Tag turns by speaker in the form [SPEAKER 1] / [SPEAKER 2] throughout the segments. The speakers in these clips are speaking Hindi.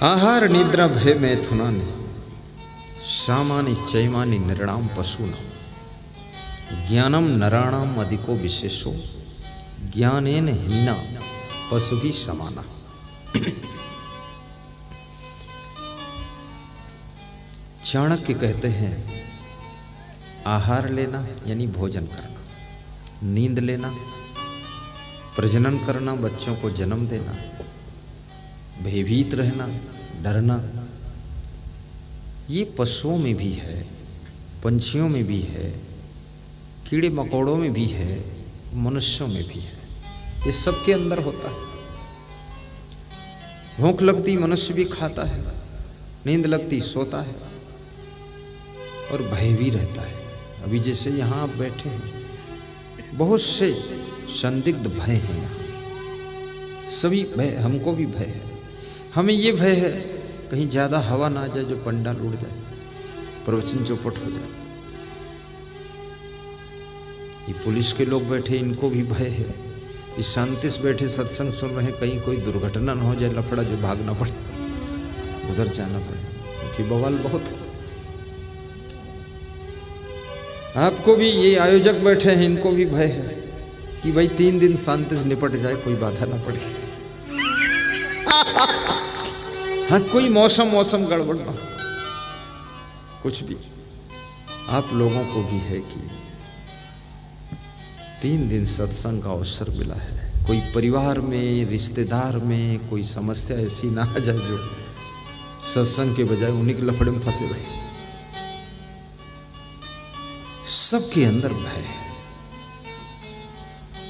[SPEAKER 1] आहार निद्रा भय मैथुनानि सामानि चैमानि नृणाम पशूनां ज्ञानम नराणाम अधिको विशेषो ज्ञानेन हीना पशुभिः समाना। चाणक्य कहते हैं आहार लेना यानी भोजन करना, नींद लेना, प्रजनन करना, बच्चों को जन्म देना, भयभीत रहना, डरना, ये पशुओं में भी है, पंछियों में भी है, कीड़े मकोड़ों में भी है, मनुष्यों में भी है। ये सबके अंदर होता है। भूख लगती मनुष्य भी खाता है, नींद लगती सोता है और भय भी रहता है। अभी जैसे यहाँ आप बैठे हैं, बहुत से संदिग्ध भय हैं यहाँ, सभी भय, हमको भी भय है। हमें ये भय है कहीं ज़्यादा हवा ना आ जाए जो पंडाल उड़ जाए, प्रवचन चौपट हो जाए। ये पुलिस के लोग बैठे, इनको भी भय है। ये शांति से बैठे सत्संग सुन रहे हैं, कहीं कोई दुर्घटना न हो जाए, लफड़ा जो भागना पड़े, उधर जाना पड़े, क्योंकि बवाल बहुत है। आपको भी ये आयोजक बैठे हैं, इनको भी भय है कि भाई 3 दिन शांति से निपट जाए, कोई बाधा ना पड़े। हाँ, कोई मौसम गड़बड़ ना, कुछ भी। आप लोगों को भी है कि 3 दिन सत्संग का अवसर मिला है, कोई परिवार में, रिश्तेदार में कोई समस्या ऐसी ना आ जाए जो सत्संग के बजाय उन्हीं के लफड़े में फंसे रहे। सबके अंदर भय है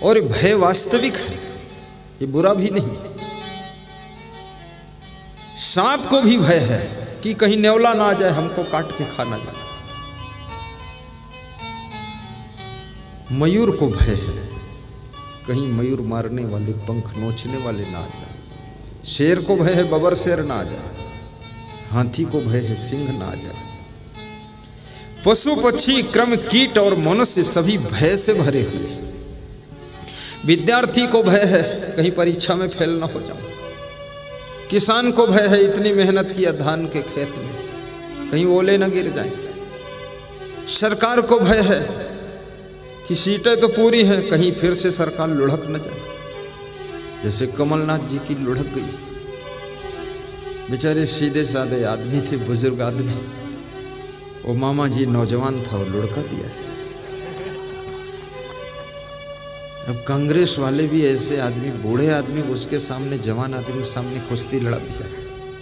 [SPEAKER 1] और भय वास्तविक है, ये बुरा भी नहीं। सांप को भी भय है कि कहीं नेवला ना आ जाए, हमको काट के खा ना जाए। मयूर को भय है कहीं मयूर मारने वाले, पंख नोचने वाले ना आ जाए। शेर को भय है बबर शेर ना आ जाए। हाथी को भय है सिंह ना आ जाए। पशु पक्षी क्रम कीट और मनुष्य सभी भय से भरे हुए। विद्यार्थी को भय है कहीं परीक्षा में फेल ना हो जाऊं। किसान को भय है इतनी मेहनत किया धान के खेत में, कहीं ओले न गिर जाए। सरकार को भय है कि सीटें तो पूरी हैं, कहीं फिर से सरकार लुढ़क न जाए। जैसे कमलनाथ जी की लुढ़क गई, बेचारे सीधे साधे आदमी थे, बुजुर्ग आदमी। वो मामा जी नौजवान था, वो लुढ़का दिया। अब कांग्रेस वाले भी ऐसे आदमी, बूढ़े आदमी उसके सामने, जवान आदमी के सामने कुश्ती लड़ा दिया।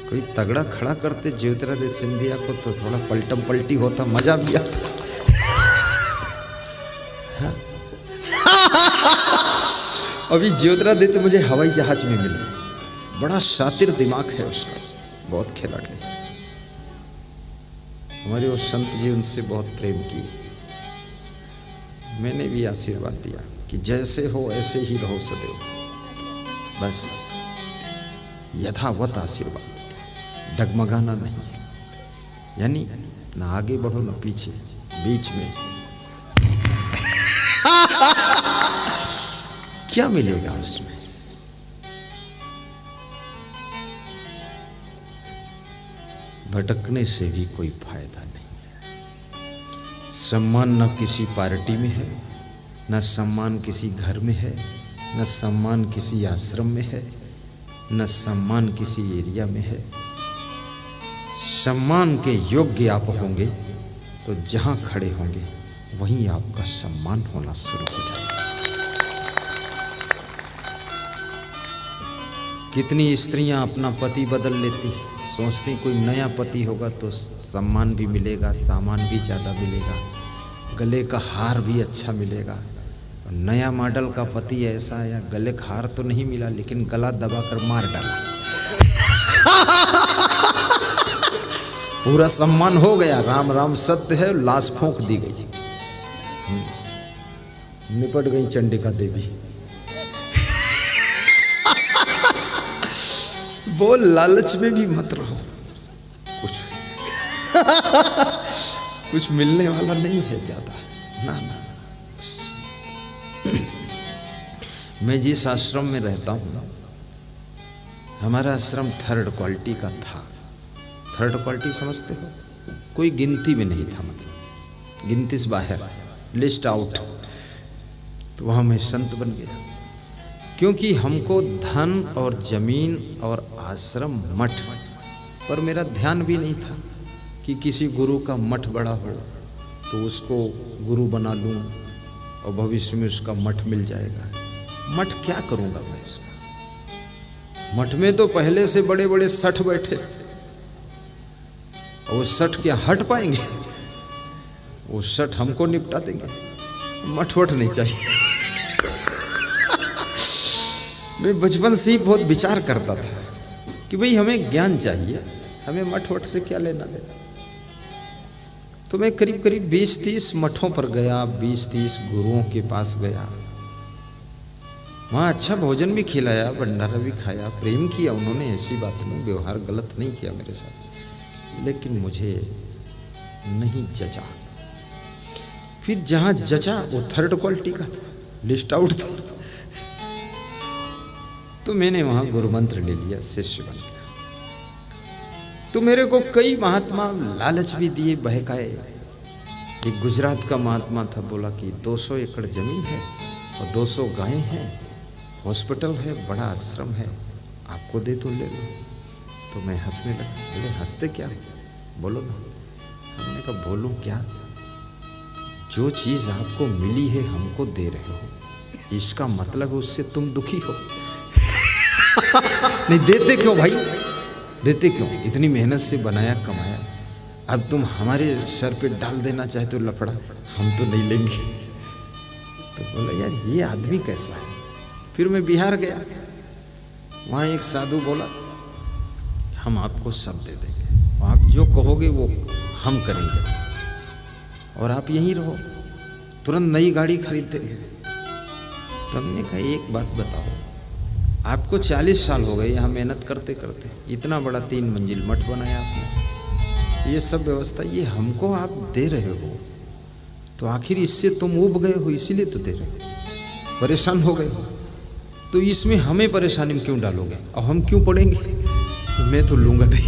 [SPEAKER 1] कोई तगड़ा खड़ा करते ज्योतिरादित्य सिंधिया को तो थोड़ा पलटम पलटी होता, मजा भी आता। अभी ज्योतिरादित्य मुझे हवाई जहाज में मिले, बड़ा शातिर दिमाग है उसका, बहुत खिलाड़ी। हमारे वो संत जी उनसे बहुत प्रेम किए। मैंने भी आशीर्वाद दिया कि जैसे हो ऐसे ही रहो सदैव, बस यथावत आशीर्वाद, डगमगाना नहीं। यानी ना आगे बढ़ो ना पीछे, बीच में। क्या मिलेगा उसमें? भटकने से भी कोई फायदा नहीं। सम्मान न किसी पार्टी में है, न सम्मान किसी घर में है, न सम्मान किसी आश्रम में है, न सम्मान किसी एरिया में है। सम्मान के योग्य आप होंगे तो जहां खड़े होंगे वहीं आपका सम्मान होना शुरू हो जाएगा। कितनी स्त्रियां अपना पति बदल लेती, सोचती कोई नया पति होगा तो सम्मान भी मिलेगा, सामान भी ज़्यादा मिलेगा, गले का हार भी अच्छा मिलेगा। नया मॉडल का पति ऐसा आया, गले का हार तो नहीं मिला लेकिन गला दबाकर मार डाला। पूरा सम्मान हो गया, राम राम सत्य है, लाश फूंक दी गई, निपट गई चंडिका देवी। वो लालच में भी मत रहो, कुछ मिलने वाला नहीं है ज्यादा, ना ना। मैं जिस आश्रम में रहता हूँ हमारा आश्रम थर्ड क्वालिटी का था। थर्ड क्वालिटी समझते हो? कोई गिनती में नहीं था, मतलब गिनती से बाहर, लिस्ट आउट। तो वहाँ मैं संत बन गया, क्योंकि हमको धन और जमीन और आश्रम मठ पर मेरा ध्यान भी नहीं था कि किसी गुरु का मठ बड़ा हो तो उसको गुरु बना लूँ और भविष्य में उसका मठ मिल जाएगा। मठ क्या करूँगा मैं उसका? मठ में तो पहले से बड़े बड़े सठ बैठे, और वो सठ क्या हट पाएंगे? वो सठ हमको निपटा देंगे। मठ वठ नहीं चाहिए। मैं बचपन से ही बहुत विचार करता था कि भाई हमें ज्ञान चाहिए, हमें मठ वठ से क्या लेना देना। तो मैं करीब करीब 20-30 मठों पर गया, 20-30 गुरुओं के पास गया। वहाँ अच्छा भोजन भी खिलाया, भंडारा भी खाया, प्रेम किया उन्होंने, ऐसी बात नहीं, व्यवहार गलत नहीं किया मेरे साथ, लेकिन मुझे नहीं जचा। फिर जहाँ जचा वो थर्ड क्वालिटी का था, लिस्ट आउट था। तो मैंने वहाँ गुरु मंत्र ले लिया, शिष्य बन गया। तो मेरे को कई महात्मा लालच भी दिए, बहकाए। एक गुजरात का महात्मा था, बोला कि 200 एकड़ जमीन है और 200 गायें हैं, हॉस्पिटल है, बड़ा आश्रम है, आपको दे तो ले लो। तो मैं हंसने लगा। बोले हंसते क्या, बोलो ना। हमने कहा बोलूं क्या? जो चीज़ आपको मिली है हमको दे रहे हो, इसका मतलब उससे तुम दुखी हो। नहीं देते क्यों भाई, देते क्यों? इतनी मेहनत से बनाया कमाया, अब तुम हमारे सर पे डाल देना चाहते हो लफड़ा, हम तो नहीं लेंगे। तो बोला यार ये आदमी कैसा है। फिर मैं बिहार गया, वहाँ एक साधु बोला हम आपको सब दे देंगे, आप जो कहोगे वो हम करेंगे, और आप यहीं रहो, तुरंत नई गाड़ी खरीद देंगे। तो हमने कहा एक बात बताओ, आपको 40 साल हो गए यहाँ मेहनत करते करते, इतना बड़ा 3 मंजिल मठ बनाया आपने, ये सब व्यवस्था ये हमको आप दे रहे हो, तो आखिर इससे तुम उब गए हो, इसीलिए तो दे रहे हो, परेशान हो गए हो, तो इसमें हमें परेशानी में क्यों डालोगे और हम क्यों पड़ेंगे? तो मैं तो लूँगा नहीं।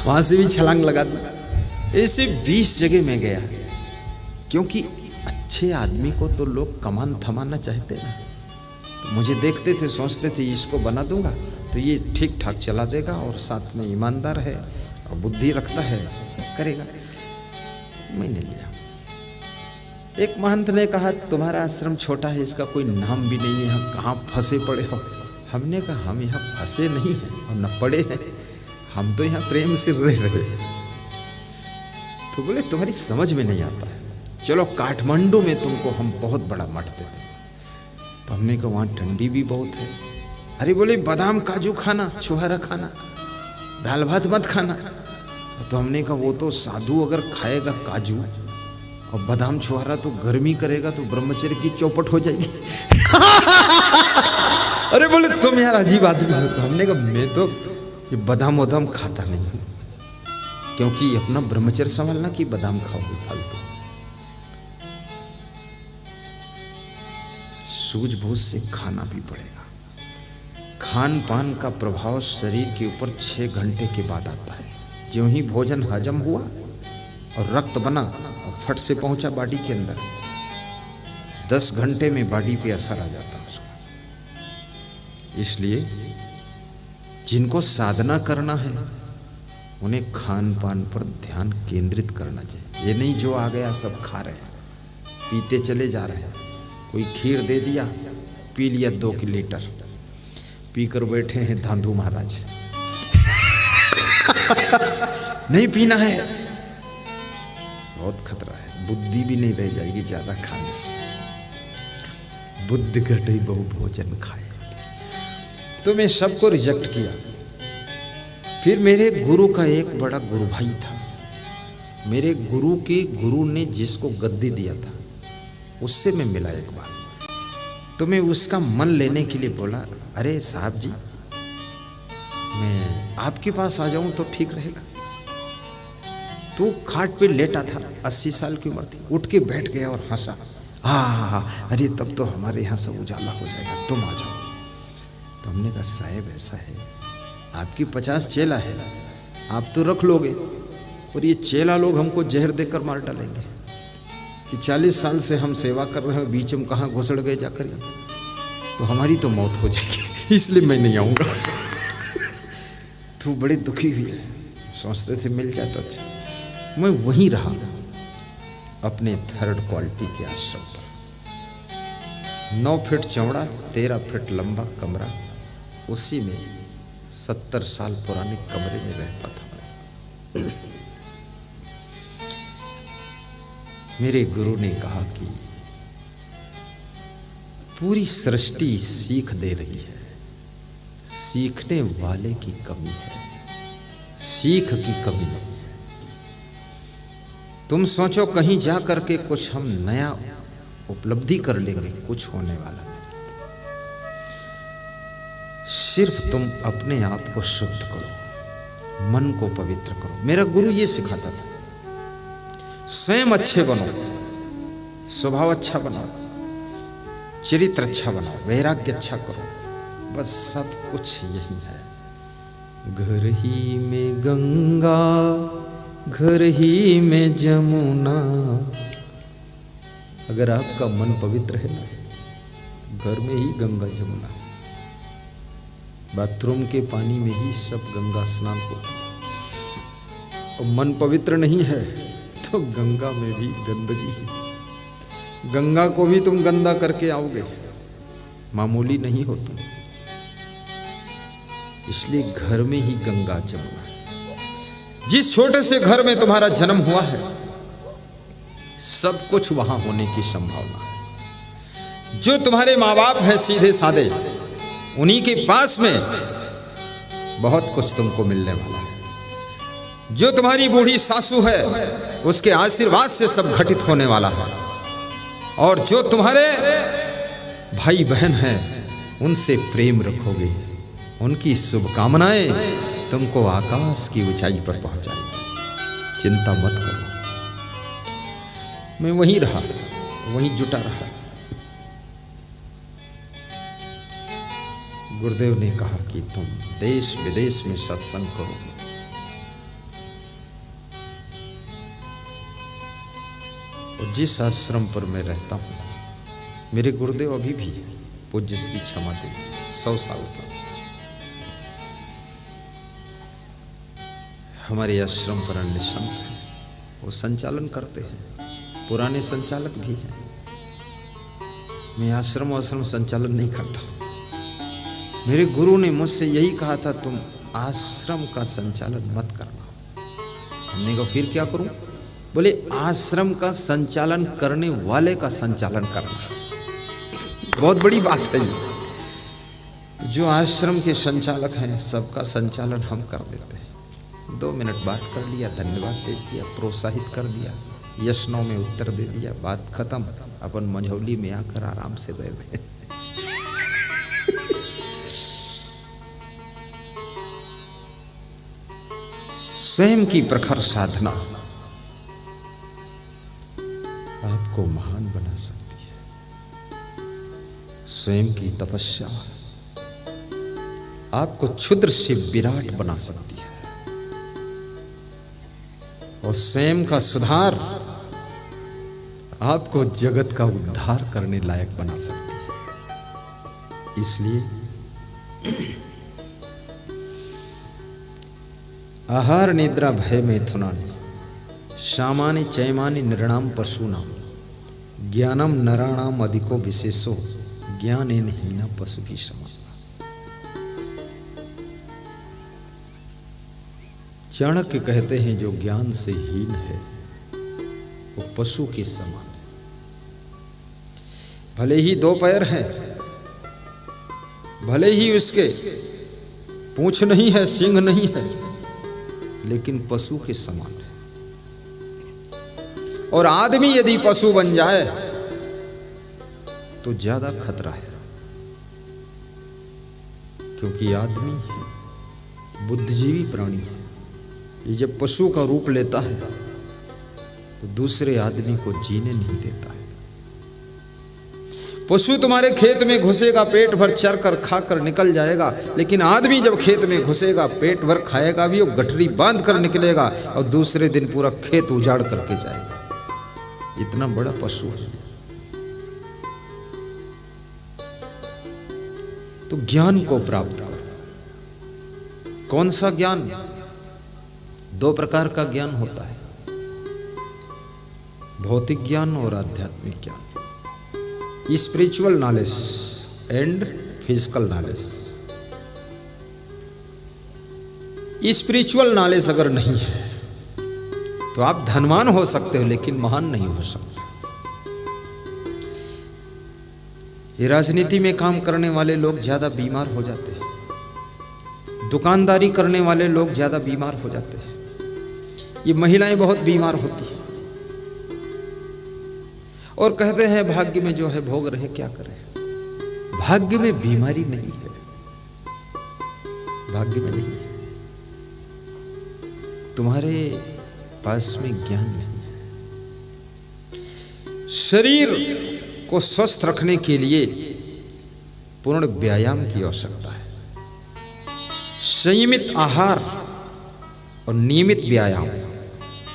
[SPEAKER 1] वहाँ से भी छलांग लगा दूँ। ऐसे 20 जगह में गया, क्योंकि अच्छे आदमी को तो लोग कमान थमाना चाहते ना। तो मुझे देखते थे, सोचते थे इसको बना दूंगा तो ये ठीक ठाक चला देगा और साथ में ईमानदार है और बुद्धि रखता है, करेगा। मैंने लिया। एक महंत ने कहा तुम्हारा आश्रम छोटा है, इसका कोई नाम भी नहीं है, यहाँ कहाँ फंसे पड़े हो। हमने कहा हम यहाँ फंसे नहीं हैं और न पड़े हैं, हम तो यहाँ प्रेम से रह रहे हैं। तो बोले तुम्हारी समझ में नहीं आता है, चलो काठमांडू में तुमको हम बहुत बड़ा मठ देते हैं। तो हमने कहा वहाँ ठंडी भी बहुत है। अरे बोले बादाम काजू खाना, छुहारा खाना, दाल भात मत खाना। तो हमने कहा वो तो साधु अगर खाएगा काजू और बादाम छुहारा तो गर्मी करेगा तो ब्रह्मचर्य की चौपट हो जाएगी। अरे बोले तुम यार अजीब आदमी हो। तो हमने कहा मैं तो ये बादाम वादाम खाता नहीं हूँ, क्योंकि अपना ब्रह्मचर्य संभालना कि बादाम खाओगे फालतू। सूझबूझ से खाना भी पड़ेगा। खान पान का प्रभाव शरीर के ऊपर 6 घंटे के बाद आता है। ज्यों ही भोजन हजम हुआ और रक्त बना और फट से पहुंचा बॉडी के अंदर, 10 घंटे में बॉडी पे असर आ जाता है उसका। इसलिए जिनको साधना करना है उन्हें खान पान पर ध्यान केंद्रित करना चाहिए। ये नहीं जो आ गया सब खा रहे हैं, पीते चले जा रहे हैं। कोई खीर दे दिया, पी लिया 2 लीटर, पीकर बैठे हैं धांधु महाराज। नहीं पीना है, बहुत खतरा है, बुद्धि भी नहीं रह जाएगी ज्यादा खाने से। बुद्धि घटे बहु भोजन खाए। तो मैं सबको रिजेक्ट किया। फिर मेरे गुरु का एक बड़ा गुरु भाई था, मेरे गुरु के गुरु ने जिसको गद्दी दिया था उससे मैं मिला एक बार। तो मैं उसका मन लेने के लिए बोला, अरे साहब जी मैं आपके पास आ जाऊं तो ठीक रहेगा। तो खाट पे लेटा था, 80 साल की उम्र थी, उठ के बैठ गया और हंसा। हाँ, अरे तब तो हमारे यहाँ सब उजाला हो जाएगा, तुम आ जाओ। तो हमने कहा साहब ऐसा है, आपकी 50 चेला है, आप तो रख लोगे, और ये चेला लोग हमको जहर देकर मार डालेंगे कि 40 साल से हम सेवा कर रहे हैं, बीच में कहाँ घुसड़ गए जाकर, तो हमारी तो मौत हो जाएगी, इसलिए मैं नहीं आऊँगा। तो बड़ी दुखी हुई है, सोचते थे मिल जाता अच्छा। मैं वहीं रहा अपने 3rd क्वालिटी के आश्रम पर। 9 फीट चौड़ा 13 फीट लंबा कमरा, उसी में 70 साल पुराने कमरे में रहता था। मेरे गुरु ने कहा कि पूरी सृष्टि सीख दे रही है, सीखने वाले की कमी है, सीख की कमी नहीं है। तुम सोचो कहीं जा करके कुछ हम नया उपलब्धि कर लेंगे, कुछ होने वाला नहीं। सिर्फ तुम अपने आप को शुद्ध करो, मन को पवित्र करो। मेरा गुरु ये सिखाता था, स्वयं अच्छे बनो, स्वभाव अच्छा बनाओ, चरित्र अच्छा बनाओ, वैराग्य अच्छा करो, बस सब कुछ यही है। घर ही में गंगा, घर ही में जमुना। अगर आपका मन पवित्र है ना, घर में ही गंगा जमुना, बाथरूम के पानी में ही सब गंगा स्नान होता। और मन पवित्र नहीं है तो गंगा में भी गंदगी है। गंगा को भी तुम गंदा करके आओगे, मामूली नहीं हो तुम। इसलिए घर में ही गंगा जमुना। जिस छोटे से घर में तुम्हारा जन्म हुआ है, सब कुछ वहां होने की संभावना है। जो तुम्हारे माँ बाप हैं सीधे साधे, उन्हीं के पास में बहुत कुछ तुमको मिलने वाला है। जो तुम्हारी बूढ़ी सासू है, उसके आशीर्वाद से सब घटित होने वाला है। और जो तुम्हारे भाई बहन हैं, उनसे प्रेम रखोगे, उनकी शुभकामनाएं तुमको आकाश की ऊंचाई पर पहुंचाएंगी। चिंता मत करो। मैं वहीं रहा, वहीं जुटा रहा। गुरुदेव ने कहा कि तुम देश विदेश में सत्संग करो। और जिस आश्रम पर मैं रहता हूं, मेरे गुरुदेव अभी भी पूज्य श्री क्षमा देव जी 100 साल का हमारे आश्रम पर अन्य संत हैं, वो संचालन करते हैं, पुराने संचालक भी हैं। मैं आश्रम संचालन नहीं करता। मेरे गुरु ने मुझसे यही कहा था, तुम आश्रम का संचालन मत करना। हमने कहा फिर क्या करूं? बोले आश्रम का संचालन करने वाले का संचालन करना। बहुत बड़ी बात है ये। जो आश्रम के संचालक हैं, सबका संचालन हम कर देते हैं। 2 मिनट बात कर लिया, धन्यवाद दे दिया, प्रोत्साहित कर दिया, यश नो में उत्तर दे दिया, बात खत्म। अपन मझौली में आकर आराम से रह गए। स्वयं की प्रखर साधना आपको महान बना सकती है। स्वयं की तपस्या आपको क्षुद्र से विराट बना सकती है। और स्वयं का सुधार आपको जगत का उद्धार करने लायक बना सकती है। इसलिए आहार निद्रा भय मैथुनानि शामानि चैमानि नृणाम पशूनाम ज्ञानम नराणाम अधिको विशेषो ज्ञानेन हीना पशु भी समान। चाणक्य कहते हैं जो ज्ञान से हीन है वो पशु के समान है। भले ही 2 पैर हैं, भले ही उसके पूंछ नहीं है, सींग नहीं है, लेकिन पशु के समान है। और आदमी यदि पशु बन जाए तो ज्यादा खतरा है, क्योंकि आदमी बुद्धिजीवी प्राणी है। ये जब पशु का रूप लेता है तो दूसरे आदमी को जीने नहीं देता है। पशु तुम्हारे खेत में घुसेगा, पेट भर चर कर खा कर निकल जाएगा, लेकिन आदमी जब खेत में घुसेगा पेट भर खाएगा भी, वो गठरी बांध कर निकलेगा और दूसरे दिन पूरा खेत उजाड़ करके जाएगा। इतना बड़ा पशु है। तो ज्ञान को प्राप्त करो। कौन सा ज्ञान? 2 प्रकार का ज्ञान होता है, भौतिक ज्ञान और आध्यात्मिक ज्ञान, spiritual knowledge and physical knowledge. Spiritual knowledge अगर नहीं है तो आप धनवान हो सकते हो लेकिन महान नहीं हो सकते। ये राजनीति में काम करने वाले लोग ज्यादा बीमार हो जाते हैं, दुकानदारी करने वाले लोग ज्यादा बीमार हो जाते हैं, ये महिलाएं बहुत बीमार होती हैं और कहते हैं भाग्य में जो है भोग रहे, क्या करें। भाग्य में बीमारी नहीं है, भाग्य में नहीं है, तुम्हारे पास में ज्ञान नहीं है। शरीर को स्वस्थ रखने के लिए पूर्ण व्यायाम की आवश्यकता है। संयमित आहार और नियमित व्यायाम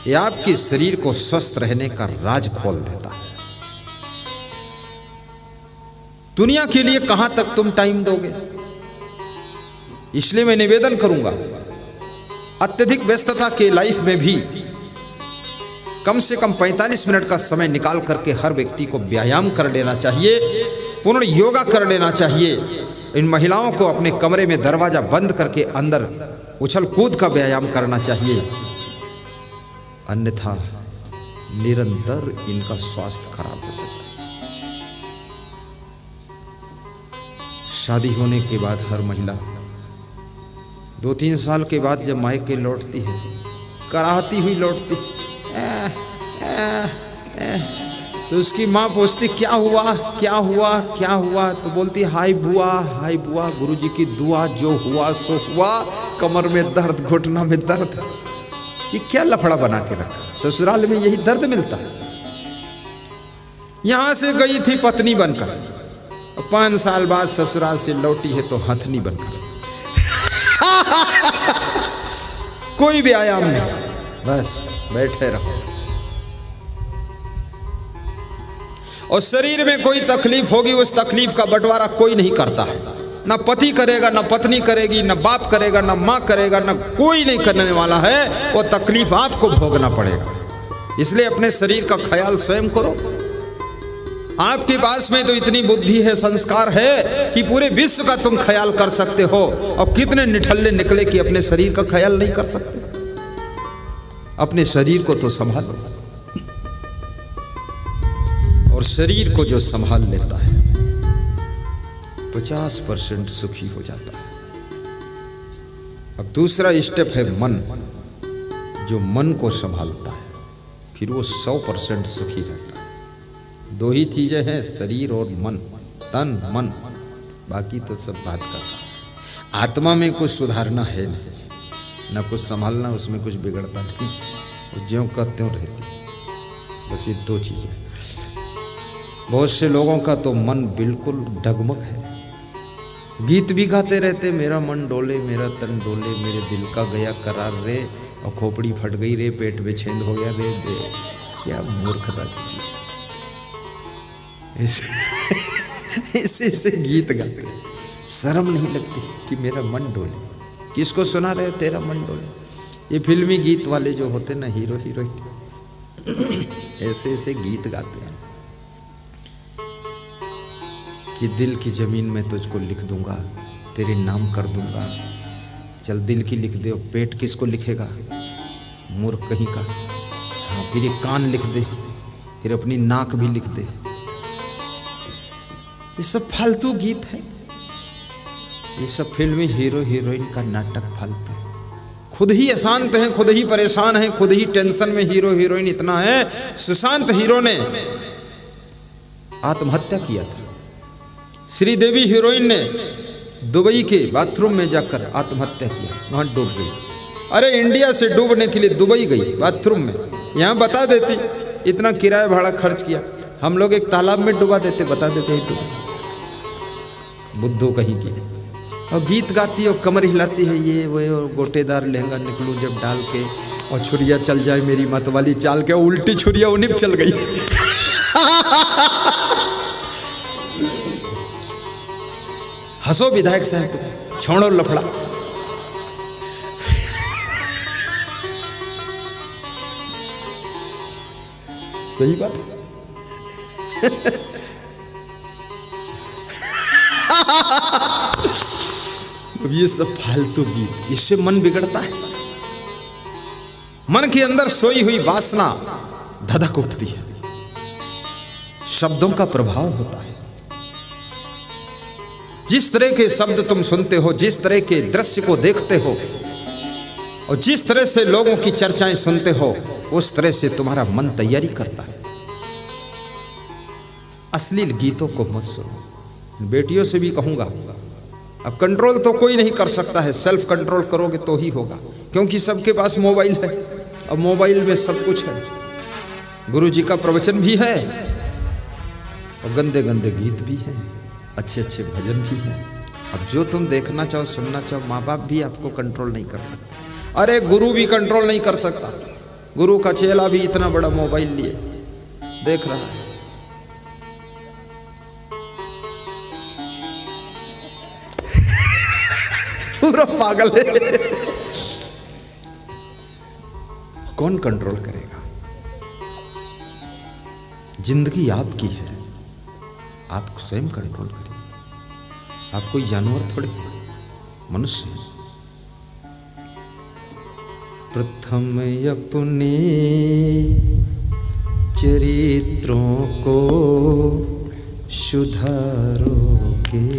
[SPEAKER 1] ये आपके शरीर को स्वस्थ रहने का राज खोल देता है। दुनिया के लिए कहां तक तुम टाइम दोगे? इसलिए मैं निवेदन करूंगा, अत्यधिक व्यस्तता के लाइफ में भी कम से कम 45 मिनट का समय निकाल करके हर व्यक्ति को व्यायाम कर लेना चाहिए, पूर्ण योगा कर लेना चाहिए। इन महिलाओं को अपने कमरे में दरवाजा बंद करके अंदर उछल कूद का व्यायाम करना चाहिए, अन्यथा निरंतर इनका स्वास्थ्य खराब हो जाता है। शादी होने के बाद हर महिला 2-3 साल के बाद जब मायके लौटती है, कराहती हुई लौटती, तो उसकी माँ पूछती क्या हुआ क्या हुआ क्या हुआ, तो बोलती हाय बुआ, गुरुजी की दुआ, जो हुआ सो हुआ, कमर में दर्द, घुटना में दर्द। ये क्या लफड़ा बना के रखा? ससुराल में यही दर्द मिलता है। यहां से गई थी पत्नी बनकर, 5 साल बाद ससुराल से लौटी है तो हथनी बनकर। कोई व्यायाम नहीं, बस बैठे रहो। और शरीर में कोई तकलीफ होगी, उस तकलीफ का बंटवारा कोई नहीं करता है। ना पति करेगा, ना पत्नी करेगी, ना बाप करेगा, ना माँ करेगा, ना कोई नहीं करने वाला है। वो तकलीफ आपको भोगना पड़ेगा। इसलिए अपने शरीर का ख्याल स्वयं करो। आपके पास में तो इतनी बुद्धि है, संस्कार है कि पूरे विश्व का तुम ख्याल कर सकते हो। और कितने निठल्ले निकले कि अपने शरीर का ख्याल नहीं कर सकते। अपने शरीर को तो संभालो, और शरीर को जो संभाल लेता है 50% सुखी हो जाता है। अब दूसरा स्टेप है मन, जो मन को संभालता है, फिर वो 100% सुखी रहता है। 2 ही चीजें हैं, शरीर और मन, तन मन, बाकी तो सब बात करता। आत्मा में कुछ सुधारना है नहीं, ना कुछ संभालना, उसमें कुछ बिगड़ता नहीं, वो ज्यों का त्यों रहती। बस ये 2 चीजें। बहुत से लोगों का तो मन बिल्कुल डगमग है, गीत भी गाते रहते, मेरा मन डोले, मेरा तन डोले, मेरे दिल का गया करार रे, और खोपड़ी फट गई रे, पेट में छेद हो गया रे। क्या मूर्खता की ऐसे गीत गाते, शर्म नहीं लगती कि मेरा मन डोले? किसको सुना रहे तेरा मन डोले? ये फिल्मी गीत वाले जो होते ना, हीरो हीरोइन, ऐसे गीत गाते हैं कि दिल की जमीन में तुझको लिख दूंगा, तेरे नाम कर दूंगा। चल दिल की लिख दे, पेट किसको लिखेगा? मूर्ख कहीं का। हाँ, फिर ये कान लिख दे, फिर अपनी नाक भी लिख दे। ये सब फालतू गीत है, ये सब फिल्मी हीरो हीरोइन का नाटक फालतू। खुद ही अशांत हैं, खुद ही परेशान हैं, खुद ही टेंशन में हीरो हीरोइन इतना है। सुशांत हीरो ने आत्महत्या किया था, श्रीदेवी हीरोइन ने दुबई के बाथरूम में जाकर आत्महत्या किया, वहां डूब गई। अरे इंडिया से डूबने के लिए दुबई गई बाथरूम में, यहां बता देती इतना किराया भाड़ा खर्च किया, हम लोग एक तालाब में डुबा देते, बता देते ही बुद्धू कहीं की। और गीत गाती और कमर हिलाती है ये वो, और गोटेदार लहंगा निकलूं जब डाल के, और छुरिया चल जाए मेरी मत वाली चाल के, उल्टी छुरिया उन्हीं चल गई। हंसो विधायक साहब, छोड़ो लफड़ा। सही बात। अब ये सब फालतू गीत, इससे मन बिगड़ता है। मन के अंदर सोई हुई वासना धधक उठती है, शब्दों का प्रभाव होता है। जिस तरह के शब्द तुम सुनते हो, जिस तरह के दृश्य को देखते हो, और जिस तरह से लोगों की चर्चाएं सुनते हो, उस तरह से तुम्हारा मन तैयारी करता है। अश्लील गीतों को मत सुनो। बेटियों से भी कहूंगा, अब कंट्रोल तो कोई नहीं कर सकता है, सेल्फ कंट्रोल करोगे तो ही होगा, क्योंकि सबके पास मोबाइल है, अब मोबाइल में सब कुछ है। गुरु जी का प्रवचन भी है, और गंदे गंदे गीत भी हैं, अच्छे अच्छे भजन भी हैं। अब जो तुम देखना चाहो, सुनना चाहो, माँ बाप भी आपको कंट्रोल नहीं कर सकते। अरे गुरु भी कंट्रोल नहीं कर सकता। गुरु का चेला भी इतना बड़ा मोबाइल लिए देख रहा है। पूरा पागल है। कौन कंट्रोल करेगा? जिंदगी आपकी है, आप स्वयं कंट्रोल करिए। आप कोई जानवर थोड़े, मनुष्य। प्रथम अपने चरित्रों को सुधारोगे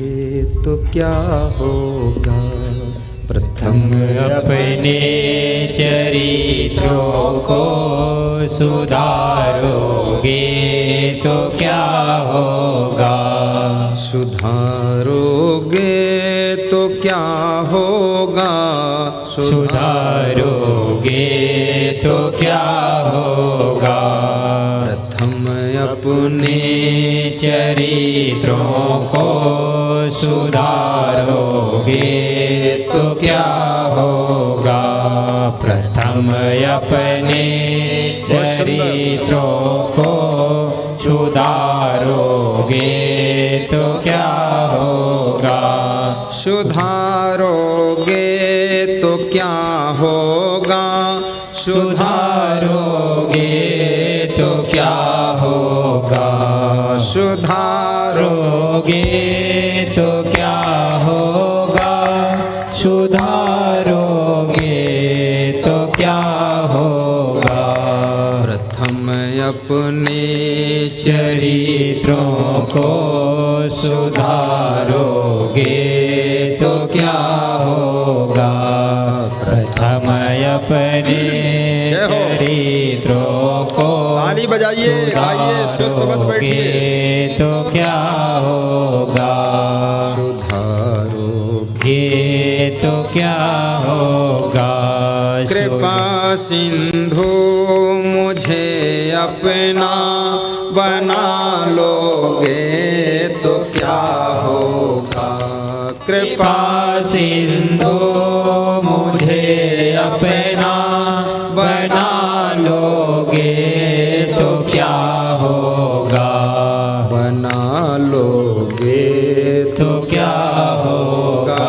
[SPEAKER 1] तो क्या होगा? प्रथम
[SPEAKER 2] अपने चरित्रों को सुधारोगे तो क्या होगा?
[SPEAKER 1] सुधारोगे तो क्या होगा?
[SPEAKER 2] सुधारोगे तो क्या होगा?
[SPEAKER 1] प्रथम अपने
[SPEAKER 2] चरित्रों को सुधारोगे तो क्या होगा? प्रथम अपने चरित्रों को सुधारोगे तो क्या होगा?
[SPEAKER 1] सुधारोगे तो क्या होगा?
[SPEAKER 2] सुधारोगे तो क्या होगा? सुधारोगे तो क्या होगा? सुधारोगे तो क्या होगा?
[SPEAKER 1] प्रथम अपने
[SPEAKER 2] चरित्रों को सुधारोगे तो क्या होगा? प्रथम अपने चरित्रों को
[SPEAKER 1] ताली बजाइए, गाइए, सुस्त मत बैठिए।
[SPEAKER 2] तो क्या होगा?
[SPEAKER 1] सुधारोगे
[SPEAKER 2] तो क्या होगा?
[SPEAKER 1] कृपा सिंधु मुझे अपना बना लोगे तो क्या होगा? कृपा
[SPEAKER 2] सिंधु मुझे अपना बना लोगे तो क्या होगा?
[SPEAKER 1] बना लोगे
[SPEAKER 2] तो क्या होगा?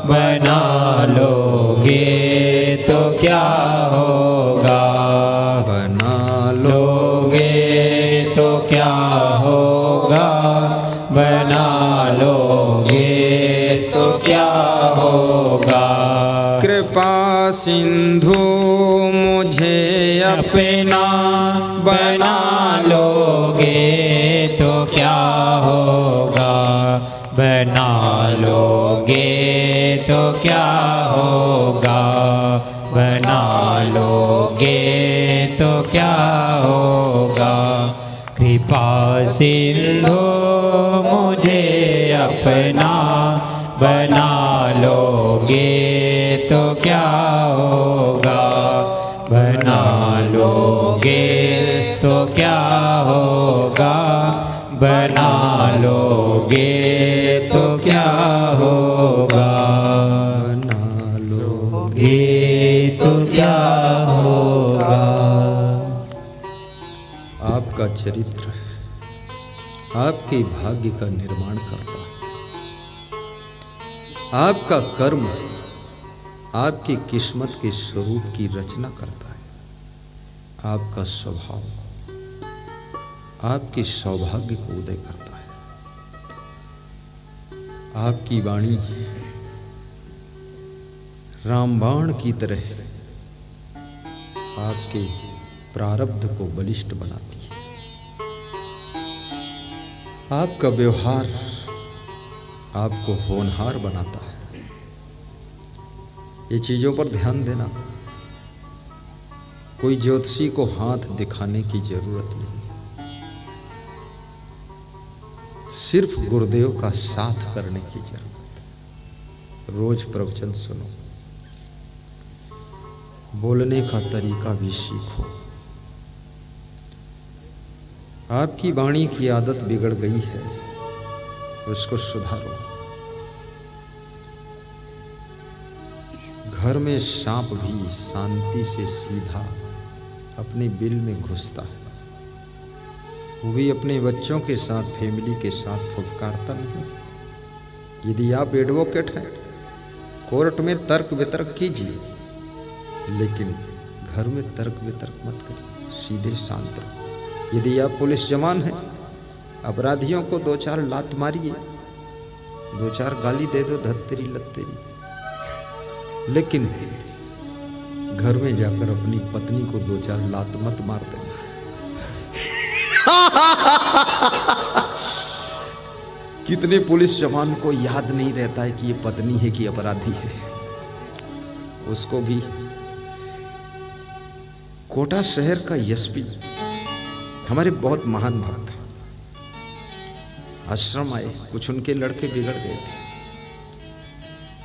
[SPEAKER 2] बना लोगे तो क्या होगा?
[SPEAKER 1] बना
[SPEAKER 2] लोगे तो क्या होगा? बना लोगे तो क्या होगा?
[SPEAKER 1] कृपा सिंधु मुझे
[SPEAKER 2] अपना बना लोगे तो क्या होगा? बना लोगे तो क्या होगा? बना लोगे तो क्या होगा? कृपा सिंधु मुझे अपना बना लोगे तो क्या होगा? बना लोगे तो क्या होगा? बना लोगे तो क्या होगा,
[SPEAKER 1] बना
[SPEAKER 2] लोगे तो क्या होगा।
[SPEAKER 1] आपका चरित्र आपके भाग्य का निर्माण करता है। आपका कर्म आपकी किस्मत के स्वरूप की रचना करता है। आपका स्वभाव आपके सौभाग्य को उदय करता है। आपकी वाणी रामबाण की तरह आपके प्रारब्ध को बलिष्ठ बनाती है। आपका व्यवहार आपको होनहार बनाता है। ये चीजों पर ध्यान देना। कोई ज्योतिषी को हाथ दिखाने की जरूरत नहीं, सिर्फ गुरुदेव का साथ करने की जरूरत है। रोज प्रवचन सुनो, बोलने का तरीका भी सीखो। आपकी वाणी की आदत बिगड़ गई है, उसको सुधारो। घर में सांप भी शांति से सीधा अपने बिल में घुसता है, वो भी अपने बच्चों के साथ, फैमिली के साथ फुफकारता नहीं। यदि आप एडवोकेट हैं, कोर्ट में तर्क वितर्क कीजिए, लेकिन घर में तर्क वितर्क मत करिए, सीधे शांत रहो। यदि आप पुलिस जवान हैं, अपराधियों को 2-4 लात मारिए, 2-4 गाली दे दो, धत्तेरी लत्तेरी, लेकिन घर में जाकर अपनी पत्नी को 2-4 लात मत मार देना। कितने पुलिस जवान को याद नहीं रहता है कि ये पत्नी है कि अपराधी है। उसको भी कोटा शहर का एसपी, हमारे बहुत महान भक्त, आश्रम आए, कुछ उनके लड़के बिगड़ गए थे,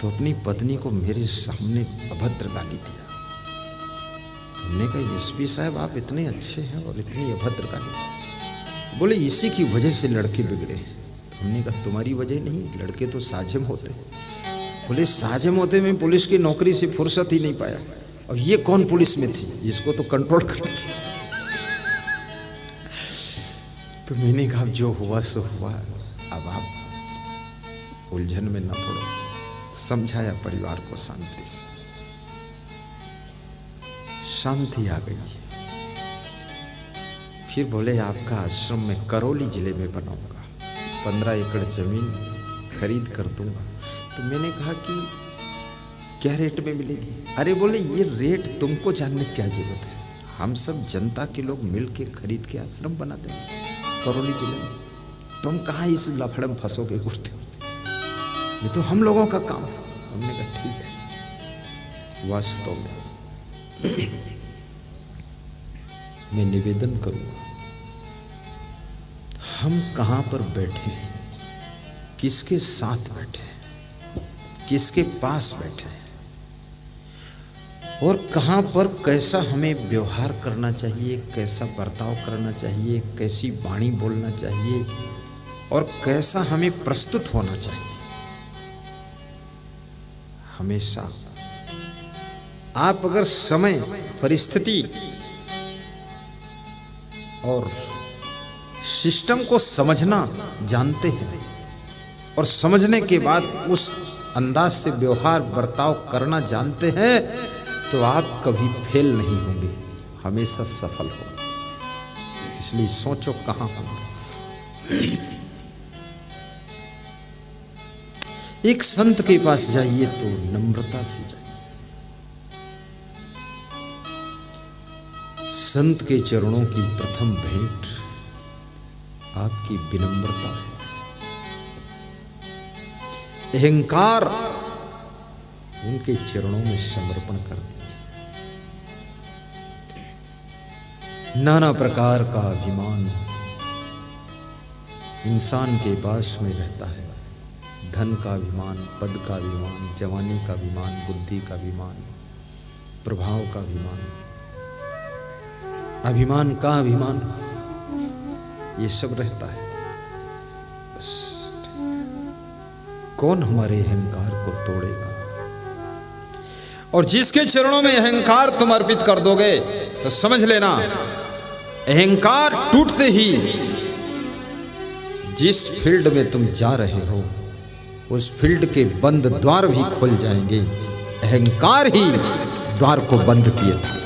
[SPEAKER 1] तो अपनी पत्नी को मेरे सामने अभद्र गाली दिया। हमने कहा, एसपी साहब आप इतने अच्छे हैं और इतनी अभद्र गाली। बोले इसी की वजह से लड़के बिगड़े। हमने कहा तुम्हारी वजह नहीं, लड़के तो साजिम होते। बोले साजिम होते में पुलिस की नौकरी से फुर्सत ही नहीं पाया, और ये कौन पुलिस में थी, इसको तो कंट्रोल करना चाहिए। तो मैंने कहा जो हुआ सो हुआ, अब आप उलझन में न पड़ो। समझाया परिवार को शांति से, शांति आ गई। फिर बोले आपका आश्रम में करौली जिले में बनाऊंगा, 15 एकड़ जमीन खरीद कर दूंगा। तो मैंने कहा कि क्या रेट में मिलेगी? अरे बोले ये रेट तुमको जानने की क्या जरूरत है, हम सब जनता के लोग मिल के खरीद के आश्रम बनाते हैं करौली जिले में। तुम कहाँ इस लफड़े में फंसोगे घूरते हो, ये तो हम लोगों का काम है। हमने कहा ठीक है। वास्तव में मैं निवेदन करूंगा, हम कहां पर बैठे हैं, किसके साथ बैठे हैं, किसके पास बैठे हैं, और कहां पर कैसा हमें व्यवहार करना चाहिए, कैसा बर्ताव करना चाहिए, कैसी वाणी बोलना चाहिए, और कैसा हमें प्रस्तुत होना चाहिए। हमेशा आप अगर समय, परिस्थिति और सिस्टम को समझना जानते हैं और समझने के बाद उस अंदाज से व्यवहार बर्ताव करना जानते हैं, तो आप कभी फेल नहीं होंगे, हमेशा सफल होंगे। इसलिए सोचो कहां होंगे। एक संत के पास जाइए तो नम्रता से जाइए। संत के चरणों की प्रथम भेंट आपकी विनम्रता है। अहंकार उनके चरणों में समर्पण कर दीजिए। नाना प्रकार का अभिमान इंसान के पास में रहता है। धन का अभिमान, पद का अभिमान, जवानी का अभिमान, बुद्धि का अभिमान, प्रभाव का अभिमान, अभिमान का अभिमान, ये सब रहता है। कौन हमारे अहंकार को तोड़ेगा। और जिसके चरणों में अहंकार तुम अर्पित कर दोगे तो समझ लेना अहंकार टूटते ही जिस फील्ड में तुम जा रहे हो उस फील्ड के बंद द्वार भी खुल जाएंगे। अहंकार ही द्वार को बंद किए था।